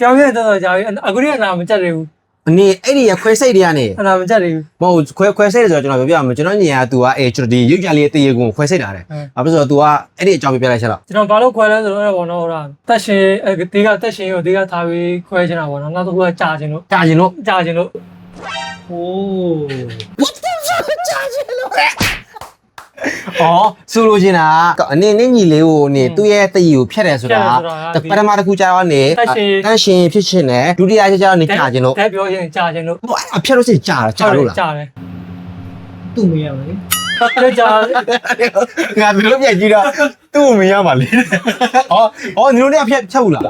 ပြောင်းရတော့ကြာပြီအခုတည်းကနာမကြက်သေးဘူး အနေအဲ့ဒီခွဲစိတ်တွေကနေ နာမကြက်သေးဘူး မဟုတ်ခွဲစိတ်တယ်ဆိုတော့ကျွန်တော်ပြောပြမှာကျွန်တော်ညီက तू ကကျွန်တော်ဒီရုပ်ကြလေးတရေကုန်ခွဲစိတ်တာတဲ့ဘာဖြစ်လို့ဆိုတော့ तू ကအဲ့ဒီအကြောင်းပြပြလိုက်ချက်တော့ ကျွန်တော်ဘာလို့ခွဲလဲဆိုတော့ဘောနော်ဟိုတာတက်ရှင်ဒီကတက်ရှင်ကိုဒီကထားပြီးခွဲချင်တာပေါ့နော်နောက်တစ်ခုကကြာချင်လို့ ကြာကျင်လို့ ကြာချင်လို့ โอ้ ကြာကျင်လို့အော်ဆိုလိုချင်တာအနေနဲ့ညီလေးကိုနေသူ့ရဲ့တရေကိုဖြတ်တယ်ဆိုတာပထမတစ်ခုကြာတော့နေတန့်ရှင်ဖြစ်ချင်တယ်ဒုတိယကျတော့နေကြာကျင်လို့ တက်ပြောရင်ကြာချင်လို့ ဟိုအဲ့ဖြတ်လို့ရှိရင်ကြာလို့လား ကြာတယ် ตุ่มยามเลย ကြာ ငါတို့ပြန်ကြည့်တော့သူ့ကိုမရပါလေအော်ညီတို့เนี่ยဖြတ်ဘူးလား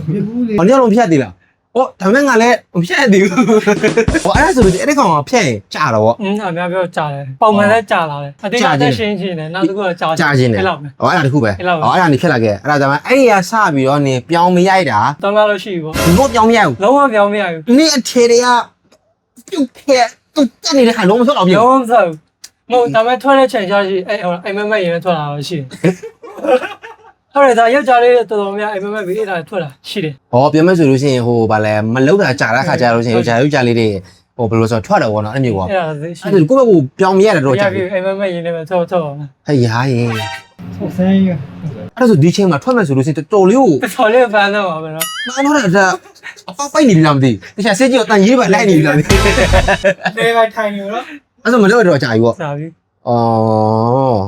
ไม่รู้เลย ။ဘာလို့လုံးဖြတ်သေးလား။ဟောဒါမဲ့ငါလည်းမဖြတ်သေးဘူး။ဟောအဲ့ဒါဆိုလို့အဲ့ဒီကောင်ကဖြတ်ရင်ကြာတော့ဗော အများပြောကြာတယ်ပုံမှန်လည်းကြာလာတယ်အတိတ်တက်ရှင်ချင်းတယ်နောက်တစ်ခုကကြာ ။ကြာခြင်းတယ် အဲ့ ။ လောက်ပဲ ဟောအဲ့ဒါတခုပဲ အဲ့လောက်ပဲ ဟောအဲ့ဒါနေဖြတ်လာခဲ့။အဲ့ဒါကြောင့်အဲ့ဒီကစပြီးတော့နေပြောင်းမရိုက်တာ တောင်းလာလို့ရှိပြီပေါ့ ။ဘုပြောင်းမရိုက်ဘူး လုံးဝပြောင်းမရဘူး ။နေအထေတွေကပြုတ်ခဲ့သူတက်နေတဲ့ခါလုံးမထွက်တော့ဘူး လုံးဝမဆောက်မဟုတ်ဒါပေမဲ့ထွက်တဲ့ချိန်ကြာရှိအိမ်မက်မက်ရင်လည်းထွက်လာတော့ရှိတယ်ဟုတ်တယ်ဒါယောက်ျားလေးတော်တော်များအိမ်မက်မက်ပြီးအဲ့ဒါထွက်လာရှိတယ် ။ဟောပြောမယ်ဆိုလို့ရှိရင်ဟိုဗာလဲမလောက်တာကြာတဲ့ခါကြာလို့ရှိရင်ကြာရုပ်ကြာလေးတွေဟိုဘယ်လိုဆိုထွက်တော့ဗောနော်အဲ့မျိုးကွာ အဲ့ဒါရှိ ။အဲ့ဒါကိုယ့်ဘက်ကိုပြောင်းမရတဲ့တော့ကြာပြီ အိမ်မက်မက်ရင်လည်းထွက်ထွက်အောင် ။ဟဲ့ရားရင် สงสัยอ่ะ အဲ့ဒါဆိုဒီချိန်မှာထွက်မယ်ဆိုလို့ရှိရင်တော်လေးကို တော်လေးပန်းတော့ပါပဲနော် မအောင်တော့ဒါအပေါက်ပိုက်နေပြီလားမသိဘူး။တခြားစစ်ကြီးတော့တန်ရေးပါလိုက်နေပြီလားမသိဘူး เลยไปไทยอยู่เนาะ ။အဲ့ဒါမလို့တော့ကြာပြီဗော စာပြီ ။အော်